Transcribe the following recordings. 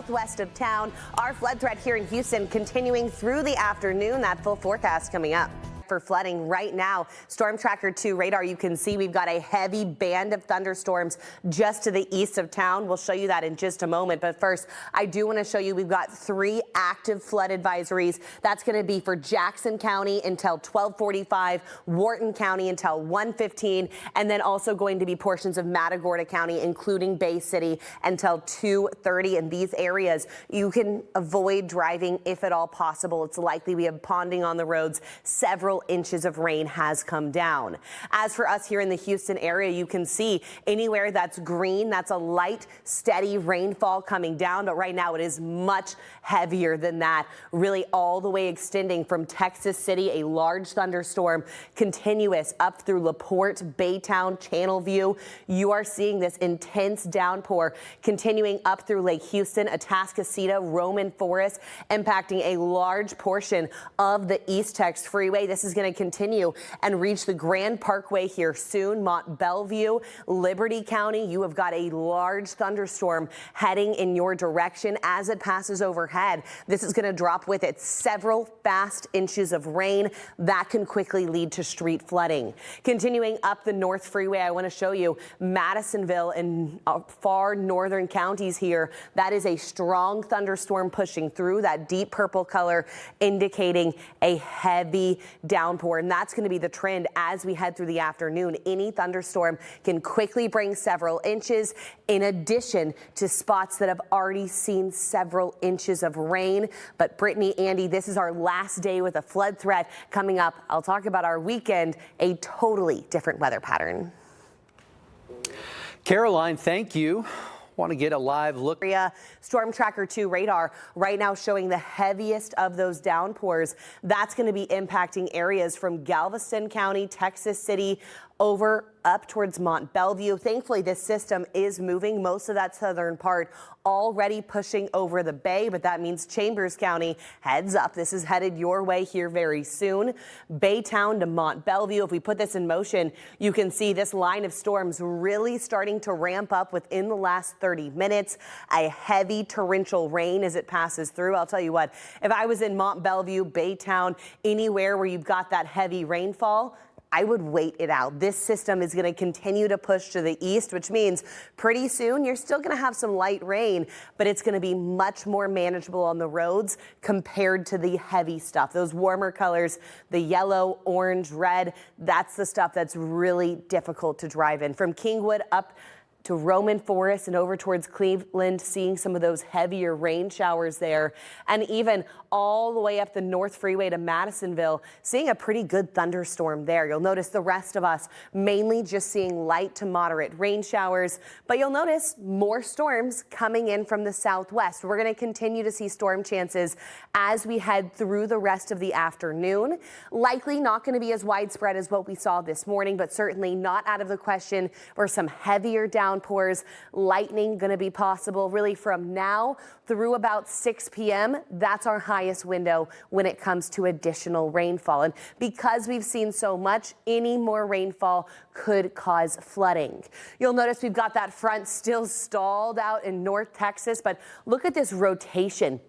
southwest of town. Our flood threat here in Houston continuing through the afternoon. That full forecast coming up. For flooding right now, Storm Tracker 2 radar, you can see we've got a heavy band of thunderstorms just to the east of town. We'll show you that in just a moment. But first, I do want to show you we've got 3 active flood advisories. That's going to be for Jackson County until 12:45, Wharton County until 1:15, and then also going to be portions of Matagorda County, including Bay City, until 2:30. In these areas, you can avoid driving if at all possible. It's likely we have ponding on the roads. Several inches of rain has come down. As for us here in the Houston area, you can see anywhere that's green, that's a light, steady rainfall coming down. But right now it is much heavier than that, really all the way extending from Texas City, a large thunderstorm continuous up through LaPorte, Baytown, Channelview. You are seeing this intense downpour continuing up through Lake Houston, Atascocita, Roman Forest, impacting a large portion of the East Tex Freeway. This is going to continue and reach the Grand Parkway here soon. Mont Bellevue, Liberty County, you have got a large thunderstorm heading in your direction as it passes overhead. This is going to drop with it several fast inches of rain that can quickly lead to street flooding. Continuing up the North Freeway, I want to show you Madisonville and far northern counties here. That is a strong thunderstorm pushing through, that deep purple color indicating a heavy downpour, and that's going to be the trend as we head through the afternoon. Any thunderstorm can quickly bring several inches, in addition to spots that have already seen several inches of rain. But Brittany, Andy, this is our last day with a flood threat. Coming up, I'll talk about our weekend, a totally different weather pattern. Caroline, thank you. Want to get a live look. Storm Tracker 2 radar right now showing the heaviest of those downpours. That's going to be impacting areas from Galveston County, Texas City, over up towards Mont Bellevue. Thankfully, this system is moving most of that southern part, already pushing over the bay, but that means Chambers County, heads up. This is headed your way here very soon. Baytown to Mont Bellevue. If we put this in motion, you can see this line of storms really starting to ramp up within the last 30 minutes. A heavy torrential rain as it passes through. I'll tell you what, if I was in Mont Bellevue, Baytown, anywhere where you've got that heavy rainfall, I would wait it out. This system is going to continue to push to the east, which means pretty soon you're still going to have some light rain, but it's going to be much more manageable on the roads compared to the heavy stuff. Those warmer colors, the yellow, orange, red, that's the stuff that's really difficult to drive in. From Kingwood up to Roman Forest and over towards Cleveland, seeing some of those heavier rain showers there. And even all the way up the North Freeway to Madisonville, seeing a pretty good thunderstorm there. You'll notice the rest of us mainly just seeing light to moderate rain showers, but you'll notice more storms coming in from the southwest. We're going to continue to see storm chances as we head through the rest of the afternoon. Likely not going to be as widespread as what we saw this morning, but certainly not out of the question for some heavier downpours. Lightning going to be possible really from now through about 6 p.m. That's our highest window when it comes to additional rainfall. And because we've seen so much, any more rainfall could cause flooding. You'll notice we've got that front still stalled out in North Texas, but look at this rotation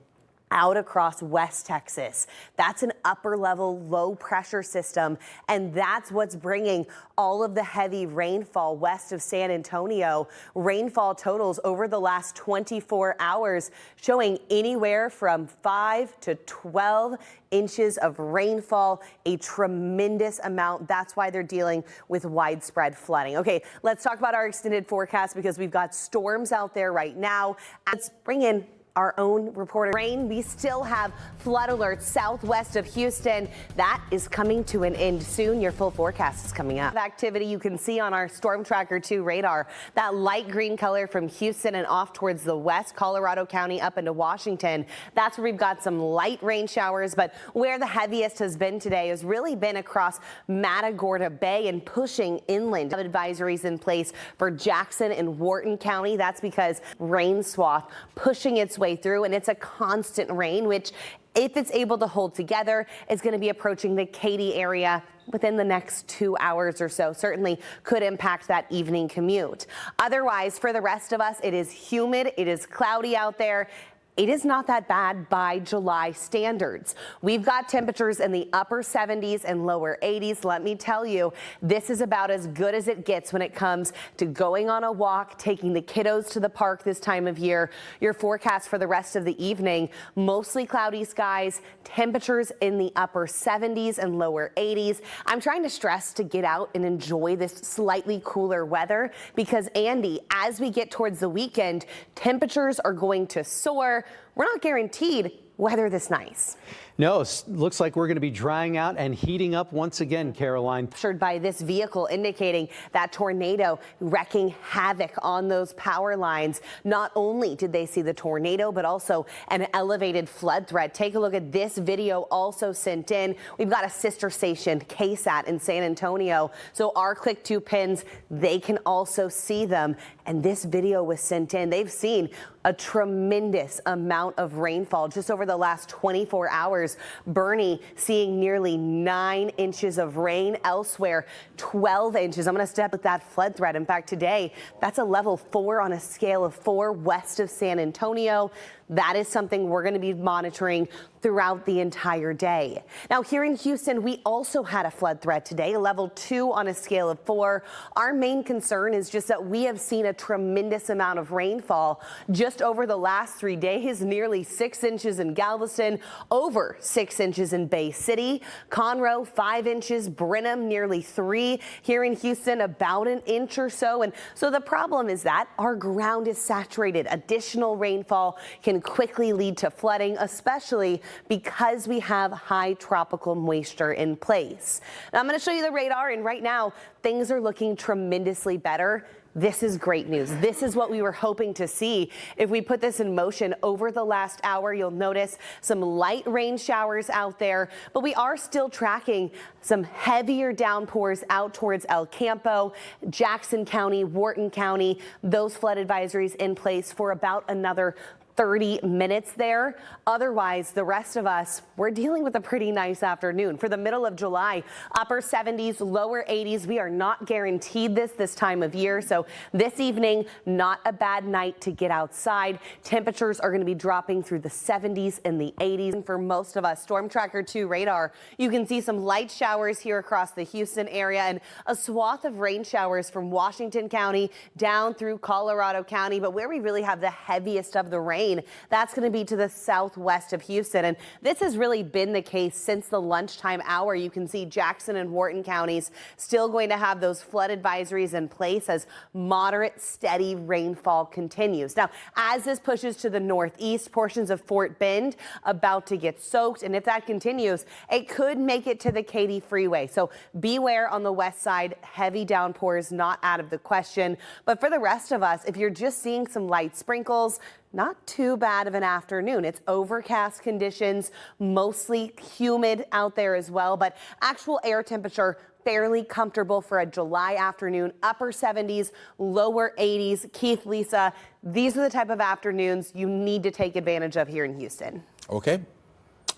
out across West Texas. That's an upper level low pressure system, and that's what's bringing all of the heavy rainfall west of San Antonio. Rainfall totals over the last 24 hours showing anywhere from 5 to 12 inches of rainfall, a tremendous amount. That's why they're dealing with widespread flooding. Okay, let's talk about our extended forecast because we've got storms out there right now. Let's bring in our own reporter. Rain, we still have flood alerts southwest of Houston. That is coming to an end soon. Your full forecast is coming up. Activity you can see on our Storm Tracker 2 radar. That light green color from Houston and off towards the west, Colorado County up into Washington. That's where we've got some light rain showers, but where the heaviest has been today has really been across Matagorda Bay and pushing inland. Advisories in place for Jackson and Wharton County. That's because rain swath pushing its way through, and it's a constant rain, which if it's able to hold together, is going to be approaching the Katy area within the next 2 hours or so. Certainly could impact that evening commute. Otherwise, for the rest of us, it is humid, it is cloudy out there. it is not that bad by July standards. We've got temperatures in the upper 70s and lower 80s. Let me tell you, this is about as good as it gets when it comes to going on a walk, taking the kiddos to the park this time of year. Your forecast for the rest of the evening, mostly cloudy skies, temperatures in the upper 70s and lower 80s. I'm trying to stress to get out and enjoy this slightly cooler weather because, Andy, as we get towards the weekend, temperatures are going to soar. We're not guaranteed weather this nice. No, looks like we're going to be drying out and heating up once again, Caroline. Captured by this vehicle indicating that tornado wreaking havoc on those power lines. Not only did they see the tornado, but also an elevated flood threat. Take a look at this video also sent in. We've got a sister station, KSAT in San Antonio. So our Click 2 pins, they can also see them. And this video was sent in. They've seen a tremendous amount of rainfall just over the last 24 hours. Bernie seeing nearly 9 inches of rain, elsewhere 12 inches. I'm going to step with that flood threat. In fact, today, that's a level 4 on a scale of 4 west of San Antonio. That is something we're going to be monitoring throughout the entire day. Now, here in Houston, we also had a flood threat today, a level 2 on a scale of 4. Our main concern is just that we have seen a tremendous amount of rainfall just over the last 3 days, nearly 6 inches in Galveston, over 6 inches in Bay City, Conroe 5 inches, Brenham nearly 3, here in Houston about an inch or so. And so the problem is that our ground is saturated. Additional rainfall can quickly lead to flooding, especially because we have high tropical moisture in place. Now, I'm going to show you the radar, and right now things are looking tremendously better. This is great news. This is what we were hoping to see. If we put this in motion over the last hour, you'll notice some light rain showers out there, but we are still tracking some heavier downpours out towards El Campo, Jackson County, Wharton County, those flood advisories in place for about another 30 minutes there. Otherwise, the rest of us, we're dealing with a pretty nice afternoon. For the middle of July, upper 70s, lower 80s. We are not guaranteed this time of year. So this evening, not a bad night to get outside. Temperatures are going to be dropping through the 70s and the 80s. And for most of us, Storm Tracker 2 radar, you can see some light showers here across the Houston area and a swath of rain showers from Washington County down through Colorado County. But where we really have the heaviest of the rain, that's going to be to the southwest of Houston. And this has really been the case since the lunchtime hour. You can see Jackson and Wharton counties still going to have those flood advisories in place as moderate, steady rainfall continues. Now, as this pushes to the northeast, portions of Fort Bend about to get soaked. And if that continues, it could make it to the Katy Freeway. So beware on the west side. Heavy downpours not out of the question. But for the rest of us, if you're just seeing some light sprinkles, not too bad of an afternoon. It's overcast conditions, mostly humid out there as well, but actual air temperature fairly comfortable for a July afternoon, upper 70s, lower 80s. Keith, Lisa, these are the type of afternoons you need to take advantage of here in Houston. Okay.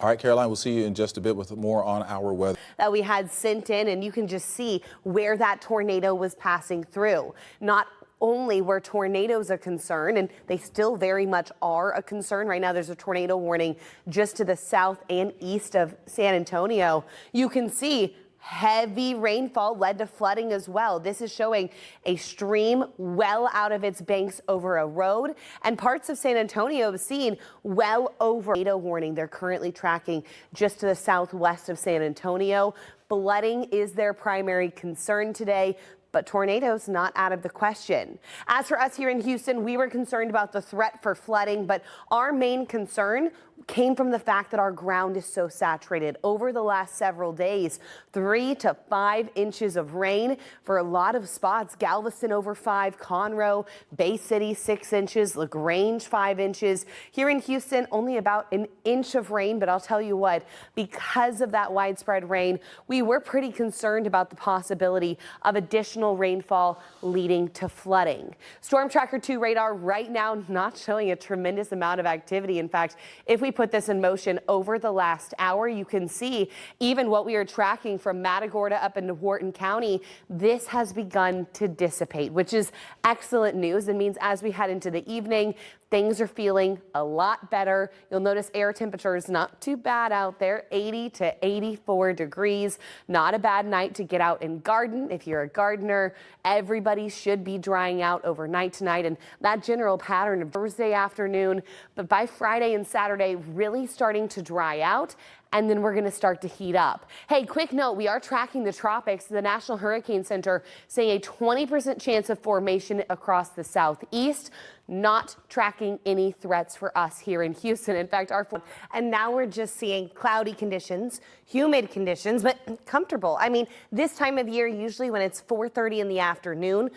All right, Caroline, we'll see you in just a bit with more on our weather. That we had sent in, and you can just see where that tornado was passing through. Not only were tornadoes a concern, and they still very much are a concern. Right now, there's a tornado warning just to the south and east of San Antonio. You can see heavy rainfall led to flooding as well. This is showing a stream well out of its banks over a road, and parts of San Antonio have seen well over tornado warning. They're currently tracking just to the southwest of San Antonio. Flooding is their primary concern today, but tornadoes not out of the question. As for us here in Houston, we were concerned about the threat for flooding, but our main concern came from the fact that our ground is so saturated. Over the last several days, 3 to 5 inches of rain for a lot of spots. Galveston over 5, Conroe, Bay City 6 inches, LaGrange 5 inches. Here in Houston, only about an inch of rain, but I'll tell you what, because of that widespread rain, we were pretty concerned about the possibility of additional rainfall leading to flooding. Storm Tracker 2 radar right now not showing a tremendous amount of activity. In fact, if we put this in motion over the last hour, you can see even what we are tracking from Matagorda up into Wharton County, this has begun to dissipate, which is excellent news. It means as we head into the evening, things are feeling a lot better. You'll notice air temperatures not too bad out there, 80 to 84 degrees. Not a bad night to get out and garden. If you're a gardener, everybody should be drying out overnight tonight, and that general pattern of Thursday afternoon, but by Friday and Saturday really starting to dry out. And then we're going to start to heat up. Hey, quick note, we are tracking the tropics. The National Hurricane Center saying a 20% chance of formation across the southeast, not tracking any threats for us here in Houston. In fact, and now we're just seeing cloudy conditions, humid conditions, but comfortable. I mean, this time of year, usually when it's 4:30 in the afternoon,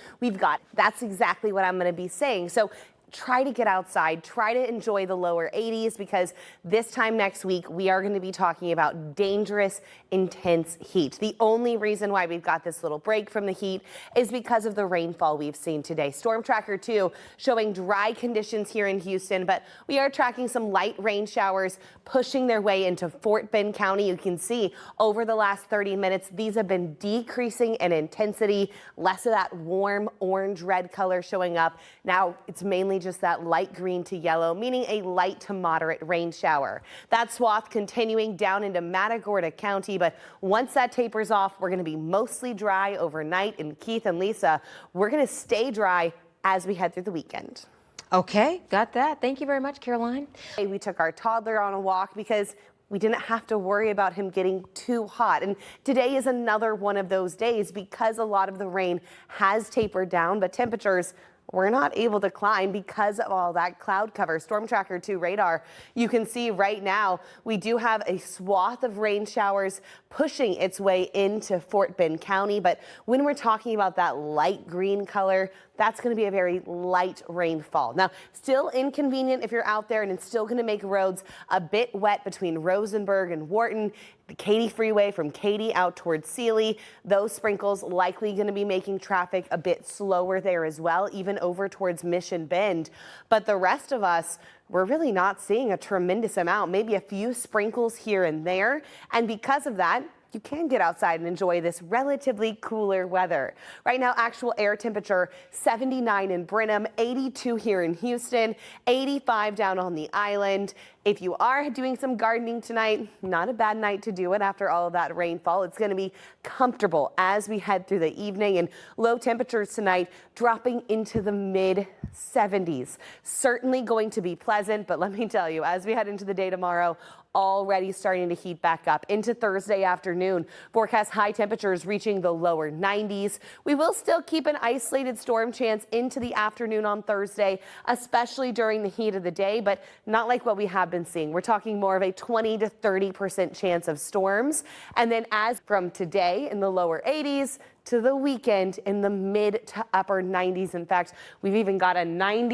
that's exactly what I'm going to be saying. So try to get outside, try to enjoy the lower 80s, because this time next week, we are going to be talking about dangerous, intense heat. The only reason why we've got this little break from the heat is because of the rainfall we've seen today. Storm Tracker 2 showing dry conditions here in Houston, but we are tracking some light rain showers pushing their way into Fort Bend County. You can see over the last 30 minutes, these have been decreasing in intensity, less of that warm orange red color showing up. Now it's mainly just that light green to yellow, meaning a light to moderate rain shower. That swath continuing down into Matagorda County, but once that tapers off, we're going to be mostly dry overnight. And Keith and Lisa, we're going to stay dry as we head through the weekend. Okay, got that. Thank you very much, Caroline. We took our toddler on a walk because we didn't have to worry about him getting too hot. And today is another one of those days because a lot of the rain has tapered down, but temperatures we're not able to climb because of all that cloud cover. Storm Tracker 2 radar, you can see right now we do have a swath of rain showers pushing its way into Fort Bend County. But when we're talking about that light green color, that's going to be a very light rainfall. Now, still inconvenient if you're out there, and it's still going to make roads a bit wet between Rosenberg and Wharton, the Katy Freeway from Katy out towards Sealy. Those sprinkles likely going to be making traffic a bit slower there as well, even over towards Mission Bend. But the rest of us, we're really not seeing a tremendous amount, maybe a few sprinkles here and there. And because of that, you can get outside and enjoy this relatively cooler weather. Right now, actual air temperature 79 in Brenham, 82 here in Houston, 85 down on the island. If you are doing some gardening tonight, not a bad night to do it after all of that rainfall. It's going to be comfortable as we head through the evening, and low temperatures tonight dropping into the mid 70s. Certainly going to be pleasant, but let me tell you, as we head into the day tomorrow, already starting to heat back up into Thursday afternoon. Forecast high temperatures reaching the lower 90s. We will still keep an isolated storm chance into the afternoon on Thursday, especially during the heat of the day, but not like what we have been seeing. We're talking more of a 20 to 30% chance of storms. And then as from today in the lower 80s to the weekend in the mid to upper 90s. In fact, we've even got a 90